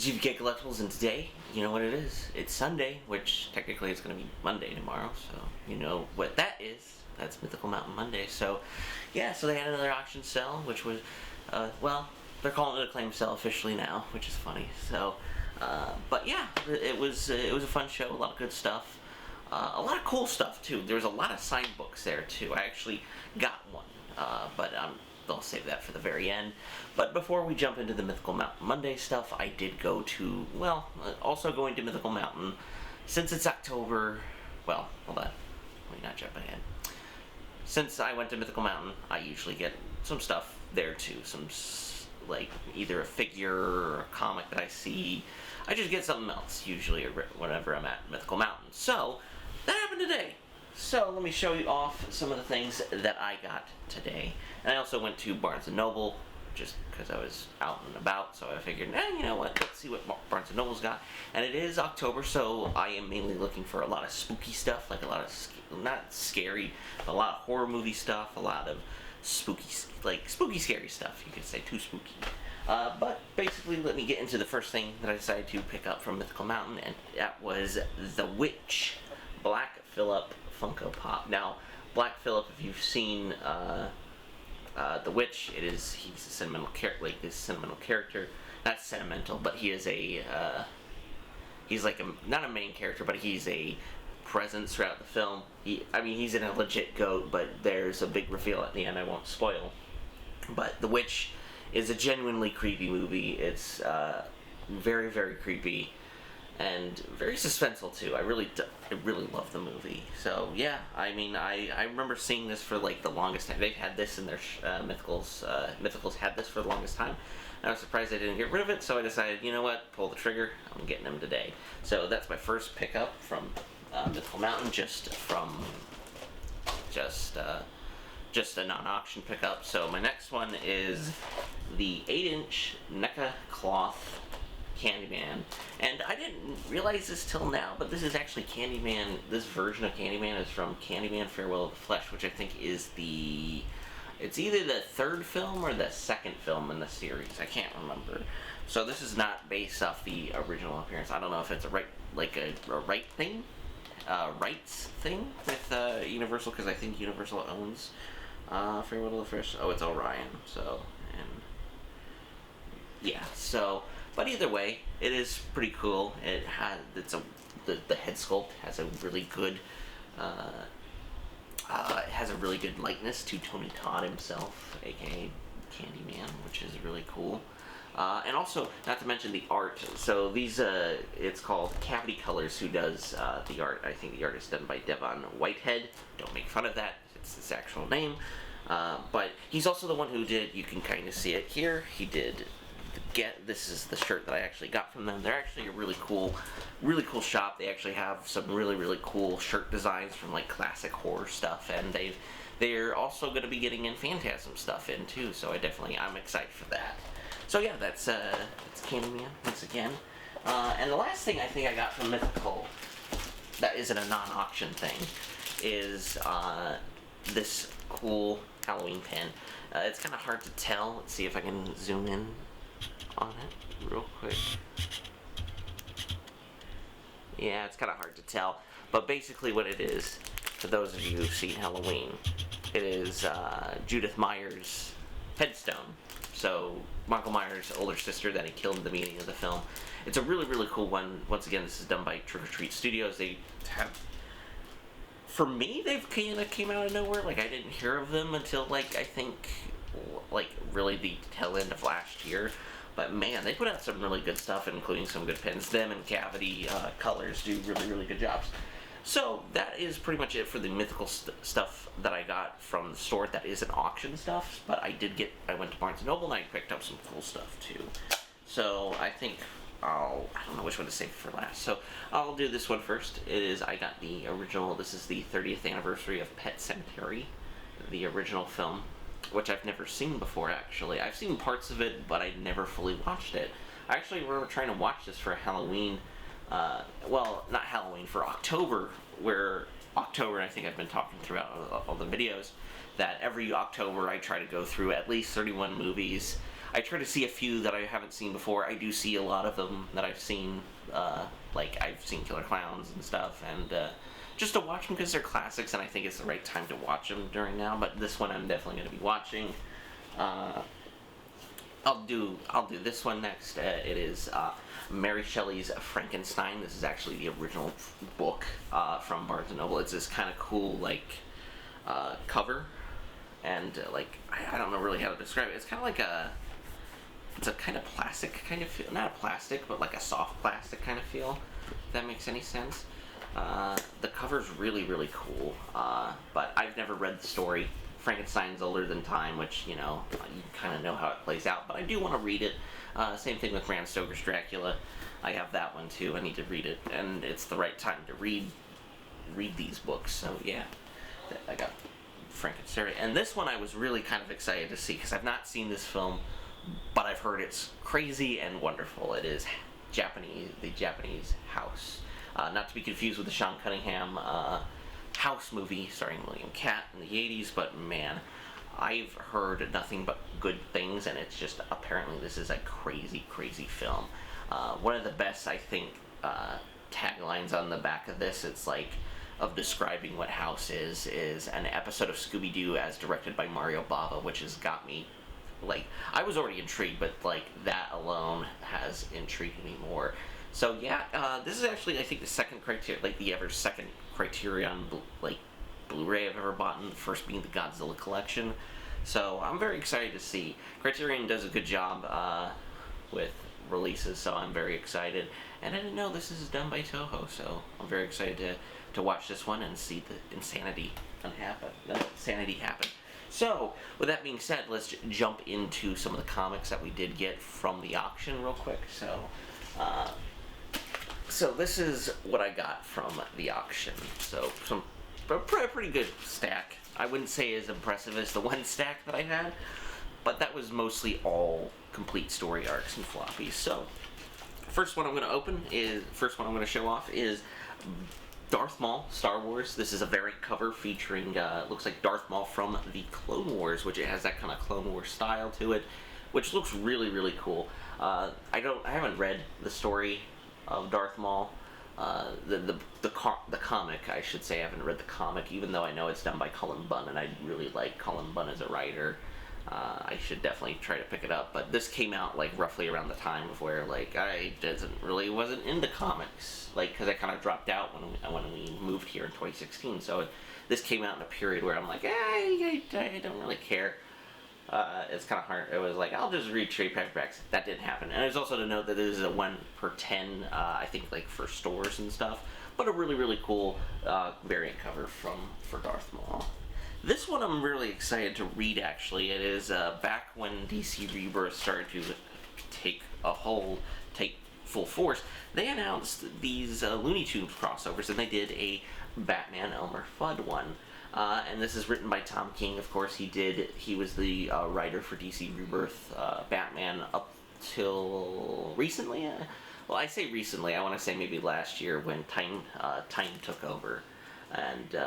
GVK Collectibles, and today, you know what it is. It's Sunday, which technically it's going to be Monday tomorrow, so you know what that is. That's Mythical Mountain Monday. So, yeah, so they had another auction sale, which was, well, they're calling it a claim sale officially now, which is funny. So, but yeah, it was a fun show, a lot of good stuff. A lot of cool stuff, too. There was a lot of signed books there, too. I actually got one, but I'll save that for the very end. But before we jump into the Mythical Mountain Monday stuff, I did go to, well, also going to Mythical Mountain. Since it's October, well, hold on, let me not jump ahead. Since I went to Mythical Mountain, I usually get some stuff there too. Some, like, either a figure or a comic that I see. I just get something else, usually, whenever I'm at Mythical Mountain. So, that happened today. So, let me show you off some of the things that I got today. And I also went to Barnes & Noble, just because I was out and about, so I figured, you know what, let's see what Barnes & Noble's got. And it is October, so I am mainly looking for a lot of spooky stuff, like a lot of, not scary, but a lot of horror movie stuff, a lot of spooky, scary stuff, you could say, too spooky. But basically, let me get into the first thing that I decided to pick up from Mythical Mountain, and that was the Witch Black Phillip Funko Pop. Now, Black Phillip, if you've seen the Witch, he's a sentimental character, not sentimental, but he is he's like not a main character, but he's a presence throughout the film. He's in a legit goat, but there's a big reveal at the end I won't spoil. But The Witch is a genuinely creepy movie. It's very, very creepy and very suspenseful too. I really love the movie. So yeah, I remember seeing this for like the longest time. They've had this in their Mythicals. Mythicals had this for the longest time. I was surprised they didn't get rid of it, so I decided, you know what, pull the trigger. I'm getting them today. So that's my first pickup from Mythical Mountain, just a non-auction pickup. So my next one is the 8-inch NECA cloth Candyman, and I didn't realize this till now, but this is actually Candyman. This version of Candyman is from Candyman Farewell to the Flesh, which I think is it's either the third film or the second film in the series. I can't remember. So this is not based off the original appearance. I don't know if it's a rights thing with Universal, because I think Universal owns Farewell to the Flesh. Oh, it's Orion. So, and yeah, so. But either way, it is pretty cool. The head sculpt has a really good likeness to Tony Todd himself, aka Candyman, which is really cool. And also, not to mention the art. So these, it's called Cavity Colors, who does the art. I think the art is done by Devon Whitehead. Don't make fun of that. It's his actual name. But he's also the one who did. You can kind of see it here. He did. This is the shirt that I actually got from them. They're actually a really cool shop. They actually have some really cool shirt designs from like classic horror stuff, and they're also going to be getting in Phantasm stuff in too. So I'm excited for that. So yeah, that's Candyman once again. And the last thing I think I got from Mythical that isn't a non-auction thing is this cool Halloween pin. It's kind of hard to tell. Let's see if I can zoom in on it real quick. Yeah, it's kind of hard to tell, but basically what it is, for those of you who've seen Halloween, it is Judith Meyer's headstone. So Michael Myers' older sister that he killed in the beginning of the film. It's a really cool one. Once again, this is done by Trick or Treat Studios. They have, for me, they've kind of came out of nowhere. Like, I didn't hear of them until I think really the tail end of last year. But man, they put out some really good stuff, including some good pins. Them and Cavity Colors do really good jobs. So that is pretty much it for the Mythical stuff that I got from the store that isn't auction stuff. But I went to Barnes & Noble and I picked up some cool stuff too. So I think I don't know which one to save for last. So I'll do this one first. I got the original. This is the 30th anniversary of Pet Sematary, the original film, which I've never seen before, actually. I've seen parts of it, but I never fully watched it. I actually remember trying to watch this for Halloween, well, not Halloween, for October, where October, I think I've been talking throughout all the videos, that every October I try to go through at least 31 movies. I try to see a few that I haven't seen before. I do see a lot of them that I've seen, like I've seen Killer Clowns and stuff, and just to watch them because they're classics, and I think it's the right time to watch them during now. But this one I'm definitely going to be watching. I'll do this one next. It is Mary Shelley's Frankenstein. This is actually the original book from Barnes & Noble. It's this kind of cool cover, and I don't know really how to describe it. It's kind of like it's a kind of plastic kind of feel, not a plastic, but like a soft plastic kind of feel. If that makes any sense. The cover's really cool, but I've never read the story. Frankenstein's older than time, which, you kind of know how it plays out, but I do want to read it. Same thing with Bram Stoker's Dracula. I have that one too. I need to read it, and it's the right time to read these books. So yeah, I got Frankenstein. And this one I was really kind of excited to see because I've not seen this film, but I've heard it's crazy and wonderful. It is the Japanese House. Not to be confused with the Sean Cunningham House movie starring William Katt in the 80s, but man, I've heard nothing but good things, and it's just, apparently this is a crazy film. One of the best, I think, taglines on the back of this, it's like, of describing what House is an episode of Scooby-Doo as directed by Mario Bava, which has got me, I was already intrigued, but that alone has intrigued me more. So yeah, this is actually, I think, the second second Criterion Blu-ray I've ever bought, the first being the Godzilla collection. So I'm very excited to see. Criterion does a good job with releases, so I'm very excited. And I didn't know this is done by Toho, so I'm very excited to watch this one and see the insanity happen. So, with that being said, let's jump into some of the comics that we did get from the auction real quick. So this is what I got from the auction. So a pretty good stack. I wouldn't say as impressive as the one stack that I had, but that was mostly all complete story arcs and floppies. So first one I'm going to show off is Darth Maul, Star Wars. This is a variant cover featuring looks like Darth Maul from the Clone Wars, which it has that kind of Clone Wars style to it, which looks really cool. I haven't read the story of Darth Maul, the comic, I should say. I haven't read the comic, even though I know it's done by Cullen Bunn, and I really like Cullen Bunn as a writer. I should definitely try to pick it up, but this came out roughly around the time of where I wasn't into comics, because I kind of dropped out when we moved here in 2016. So this came out in a period where I'm I don't really care. It's kind of hard. It was I'll just read trade paperbacks. That didn't happen. And there's also to note that this is a 1 per 10, I think, for stores and stuff. But a really cool variant cover for Darth Maul. This one I'm really excited to read, actually. It is back when DC Rebirth started to take full force. They announced these Looney Tunes crossovers, and they did a Batman Elmer Fudd one. And this is written by Tom King, of course. He was the writer for DC Rebirth Batman up till recently. Well, I say recently, I want to say maybe last year when Time took over. And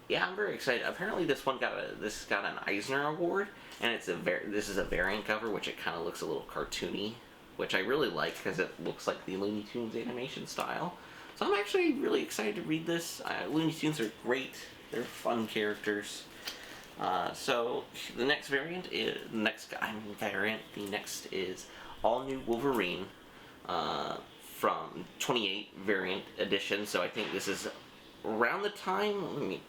yeah, I'm very excited. Apparently this one got an Eisner Award, and this is a variant cover, which it kind of looks a little cartoony, which I really like because it looks like the Looney Tunes animation style. So I'm actually really excited to read this. Looney Tunes are great. They're fun characters. So the next is All New Wolverine from 28 variant edition. So I think this is around the time.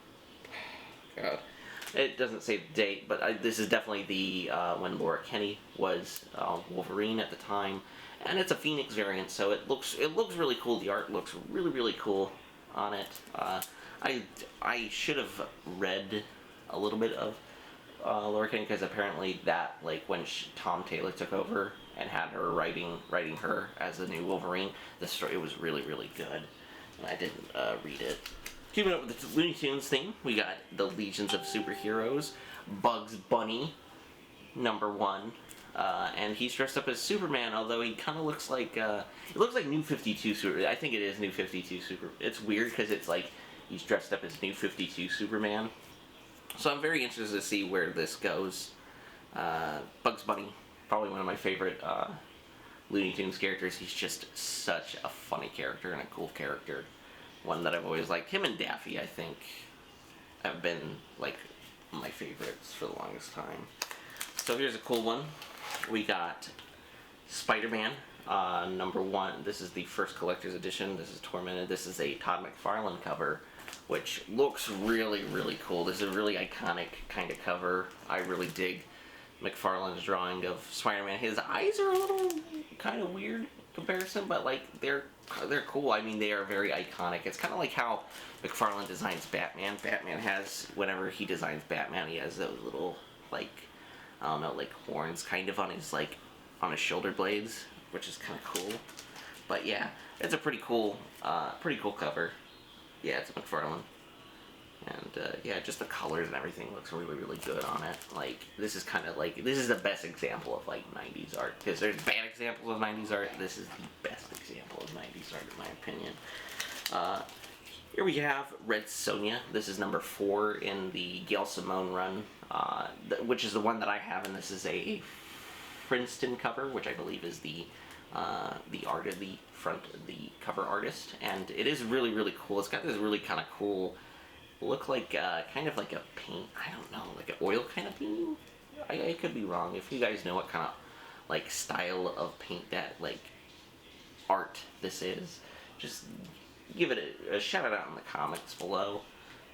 God, it doesn't say the date, but this is definitely the when Laura Kinney was Wolverine at the time, and it's a Phoenix variant, so it looks really cool. The art looks really cool on it. I should have read a little bit of Laura Kinney, because apparently that when Tom Taylor took over and had her writing her as the new Wolverine, the story was really good, and I didn't read it. Keeping up with the Looney Tunes theme, we got the Legions of Superheroes, Bugs Bunny, #1, and he's dressed up as Superman, although he kind of looks like, it looks like New 52 Superman. I think it is New 52 Superman. It's weird because it's he's dressed up as New 52 Superman. So I'm very interested to see where this goes. Bugs Bunny, probably one of my favorite Looney Tunes characters. He's just such a funny character and a cool character. One that I've always liked. Him and Daffy, I think, have been like my favorites for the longest time. So here's a cool one. We got Spider-Man, #1. This is the first collector's edition. This is Tormented. This is a Todd McFarlane cover, which looks really, really cool. This is a really iconic kind of cover. I really dig McFarlane's drawing of Spider-Man. His eyes are a little kind of weird in comparison, but like they're cool. I mean, they are very iconic. It's kind of like how McFarlane designs Batman. Batman has, whenever he designs Batman, he has those little, like, I don't know, like horns kind of on his, like, on his shoulder blades, which is kind of cool. But yeah, it's a pretty cool cover. Yeah, it's a McFarlane. And yeah, just the colors and everything looks really, really good on it. Like, this is kind of like, this is the best example of like 90s art. Because there's bad examples of 90s art. This is the best example of 90s art in my opinion. Here we have Red Sonja. This is #4 in the Gail Simone run, which is the one that I have, and this is a Princeton cover, which I believe is the cover artist, and it is really, really cool. It's got this really kind of cool look, like kind of like a paint, I don't know, like an oil kind of painting. I could be wrong. If you guys know what kind of like style of paint that like art this is, just give it a shout out in the comments below.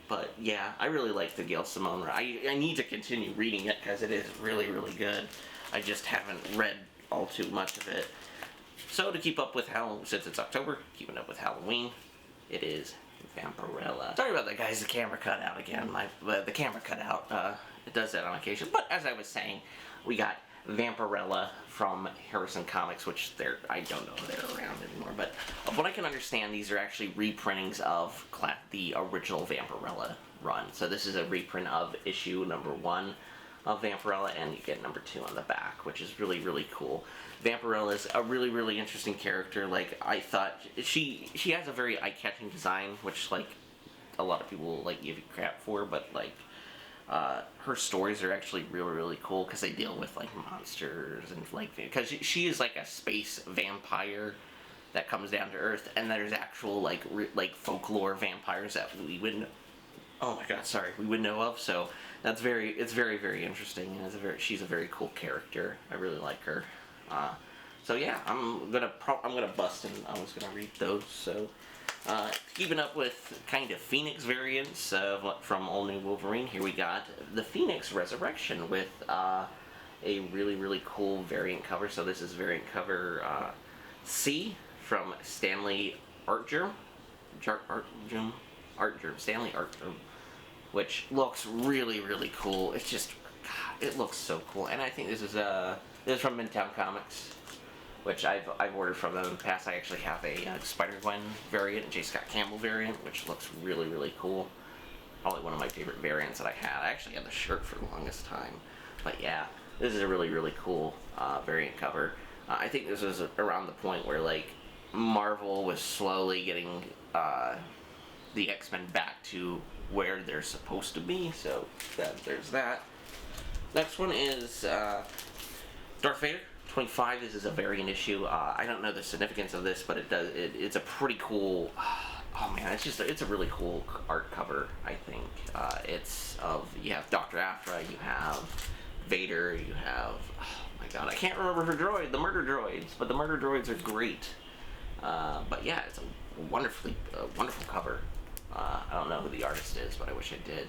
But yeah, I really like the Gail Simone. I need to continue reading it because it is really, really good. I just haven't read all too much of it. So to keep up with Halloween, since it's October, keeping up with Halloween, it is Vampirella. Sorry about that, guys. The camera cut out again. The camera cut out. It does that on occasion. But as I was saying, we got Vampirella from Harrison Comics, which I don't know if they're around anymore. But of what I can understand, these are actually reprintings of the original Vampirella run. So this is a reprint of issue #1 of Vampirella, and you get #2 on the back, which is really, really cool. Vampirella is a really, really interesting character. Like, I thought she has a very eye-catching design, which like a lot of people like give you crap for, but like her stories are actually really, really cool because they deal with like monsters and like, because she is like a space vampire that comes down to Earth, and there's actual like folklore vampires that we wouldn't. Oh my God, sorry, we would know of. So it's very, very interesting, and she's a very cool character. I really like her. So yeah, I'm gonna bust and I was gonna read those. So keeping up with kind of Phoenix variants from All New Wolverine, here we got the Phoenix Resurrection with a really, really cool variant cover. So this is variant cover C from Stanley Artgerm, Stanley Artgerm, which looks really, really cool. It's just, God, it looks so cool. And I think this is from Midtown Comics, which I've ordered from them in the past. I actually have a Spider-Gwen variant, J. Scott Campbell variant, which looks really, really cool. Probably one of my favorite variants that I had. I actually had the shirt for the longest time. But yeah, this is a really, really cool variant cover. I think this was around the point where like Marvel was slowly getting the X-Men back to where they're supposed to be. So there's that. Next one is Darth Vader 25. This is a variant issue. I don't know the significance of this, but it's a pretty cool. Oh man, it's a really cool art cover. I think you have Dr. Aphra, you have Vader, you have, oh my God, I can't remember her droid, the murder droids, but the murder droids are great. But yeah, it's a wonderful cover. I don't know who the artist is, but I wish I did.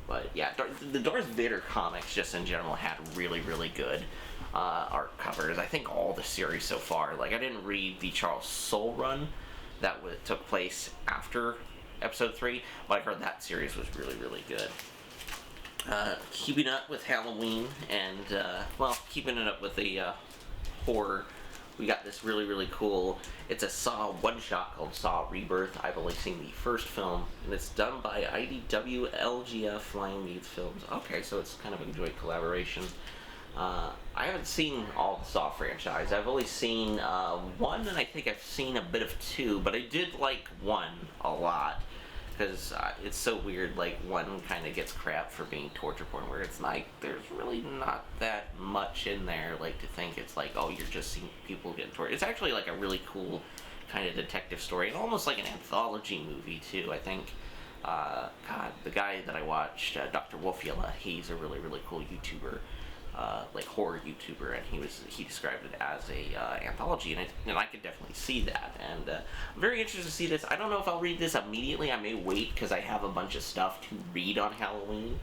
But yeah, the Darth Vader comics just in general had really, really good art covers. I think all the series so far. Like, I didn't read the Charles Soule run that took place after episode 3, but I heard that series was really, really good. Keeping up with Halloween and, keeping it up with the horror, we got this really, really cool, it's a Saw one-shot called Saw Rebirth. I've only seen the first film, and it's done by IDW LGF Flying Meats Films. Okay, so it's kind of a joint collaboration. I haven't seen all the Saw franchise. I've only seen 1, and I think I've seen a bit of 2, but I did like 1 a lot. because it's so weird. Like, one kind of gets crap for being torture porn, where it's like there's really not that much in there. Like, to think it's like, oh, you're just seeing people getting tortured. It's actually like a really cool kind of detective story, and almost like an anthology movie too. I think. God, the guy that I watched, Dr. Wolfula, he's a really cool YouTuber. Like horror YouTuber, and he described it as a anthology, and I could definitely see that, and I'm very interested to see this. I don't know if I'll read this immediately. I may wait because I have a bunch of stuff to read on Halloween,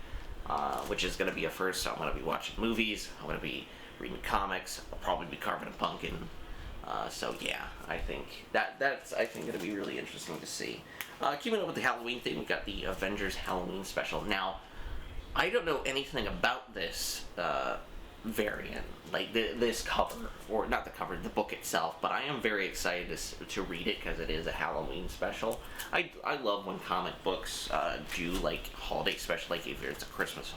which is going to be a first. So I'm going to be watching movies, I'm going to be reading comics, I'll probably be carving a pumpkin. So yeah, I think that's going to be really interesting to see. Keeping up with the Halloween thing, we got the Avengers Halloween special. Now, I don't know anything about this variant, like this cover, or not the cover, the book itself, but I am very excited to read it because it is a Halloween special. I love when comic books do like holiday special, like if it's a Christmas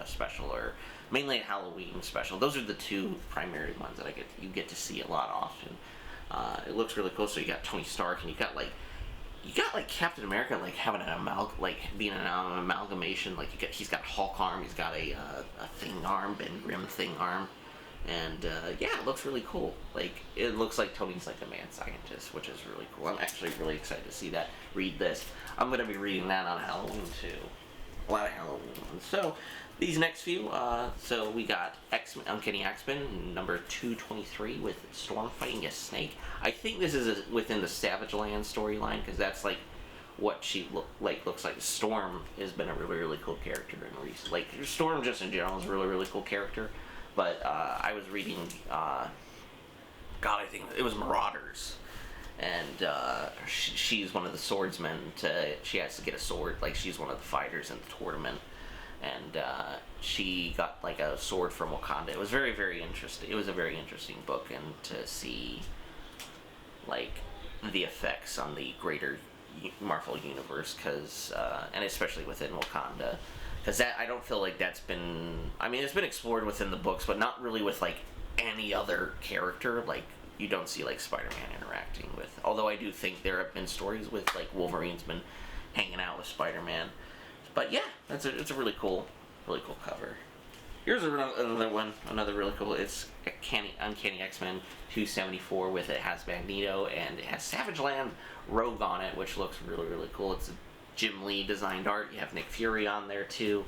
special or mainly a Halloween special. Those are the two primary ones that you get to see a lot often. It looks really cool. So you got Tony Stark, and you got like Captain America, like having being an amalgamation. Like he's got Hulk arm, he's got a thing arm, Ben Grimm thing arm, and yeah, it looks really cool. Like it looks like Tony's like a mad scientist, which is really cool. I'm actually really excited to see that. Read this. I'm gonna be reading that on Halloween too. A lot of Halloween ones. So these next few, so we got Uncanny X-Men number 223 with Storm fighting a snake. I think this is within the Savage Land storyline, because that's like what she looks like. Storm has been a really cool character in recent. Like Storm just in general is a really cool character. But I was reading, I think it was Marauders, and she's one of the swordsmen. She has to get a sword. Like she's one of the fighters in the tournament. And she got like a sword from Wakanda. It was very interesting. It was a very interesting book, and to see like the effects on the greater Marvel universe, because and especially within Wakanda, because that I don't feel like that's been. I mean, it's been explored within the books, but not really with like any other character. Like you don't see like Spider-Man interacting with. Although I do think there have been stories with like Wolverine's been hanging out with Spider-Man. But yeah, it's a really cool cover. Here's another one, another really cool. It's Uncanny X-Men 274 with it has Magneto and it has Savage Land Rogue on it, which looks really cool. It's a Jim Lee designed art. You have Nick Fury on there too.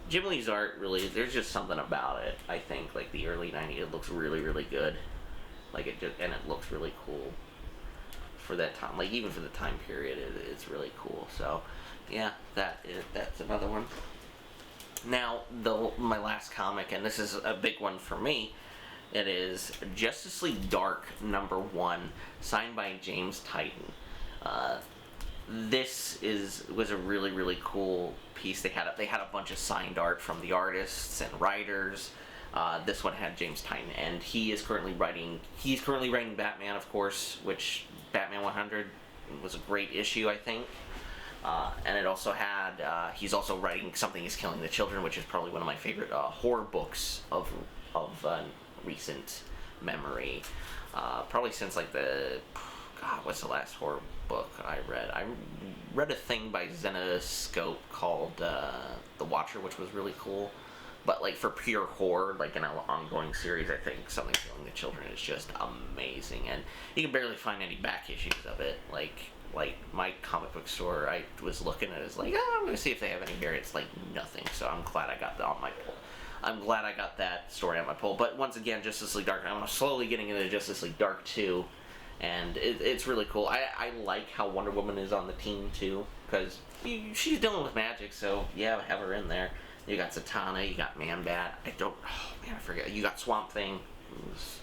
Jim Lee's art really, there's just something about it. I think like the early '90s, it looks really good. Like it looks really cool for that time. Like even for the time period, it's really cool. So. Yeah, that's another one. Now, my last comic, and this is a big one for me, it is Justice League Dark #1, signed by James Titan. This was a really cool piece. They had a bunch of signed art from the artists and writers. This one had James Titan, and he's currently writing Batman, of course, which Batman 100 was a great issue, I think. And it also had, he's also writing Something is Killing the Children, which is probably one of my favorite horror books of recent memory. Probably since like what's the last horror book I read? I read a thing by Zenoscope called The Watcher, which was really cool. But like for pure horror, like in an ongoing series, I think Something Killing the Children is just amazing. And you can barely find any back issues of it. Like my comic book store, I was looking at it, like, I'm going to see if they have any variants. Like, nothing. So I'm glad I got that on my pull. I'm glad I got that story on my pull. But once again, Justice League Dark, I'm slowly getting into Justice League Dark 2. And it's really cool. I like how Wonder Woman is on the team, too. Because she's dealing with magic, so yeah, have her in there. You got Zatanna, you got Man-Bat. I forget. You got Swamp Thing, who's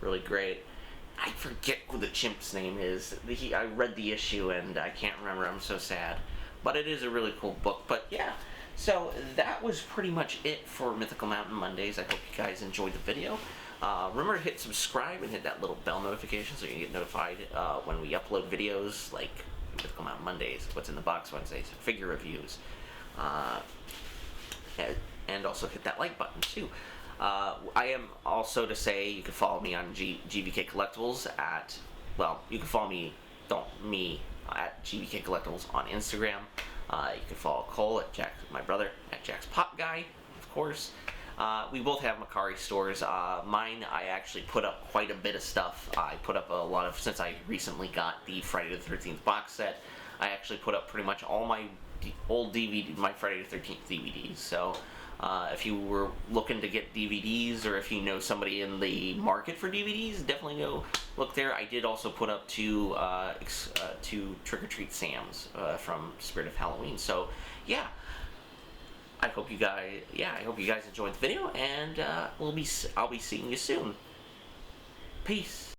really great. I forget who the chimp's name is. I read the issue and I can't remember. I'm so sad. But it is a really cool book. But yeah, so that was pretty much it for Mythical Mountain Mondays. I hope you guys enjoyed the video. Remember to hit subscribe and hit that little bell notification so you can get notified when we upload videos like Mythical Mountain Mondays, What's in the Box Wednesdays, figure reviews. And also hit that like button too. I am also to say you can follow me on GVKCollectibles you can follow me me at GVKCollectibles on Instagram. You can follow Cole at my brother at Jack's Pop Guy, of course. We both have Mercari stores. Mine, I actually put up quite a bit of stuff. I put up a lot of, since I recently got the Friday the 13th box set, I actually put up pretty much all my old my Friday the 13th DVDs. So if you were looking to get DVDs, or if you know somebody in the market for DVDs, definitely go look there. I did also put up two Trick or Treat Sams from Spirit of Halloween. So yeah, I hope you guys enjoyed the video, and I'll be seeing you soon. Peace.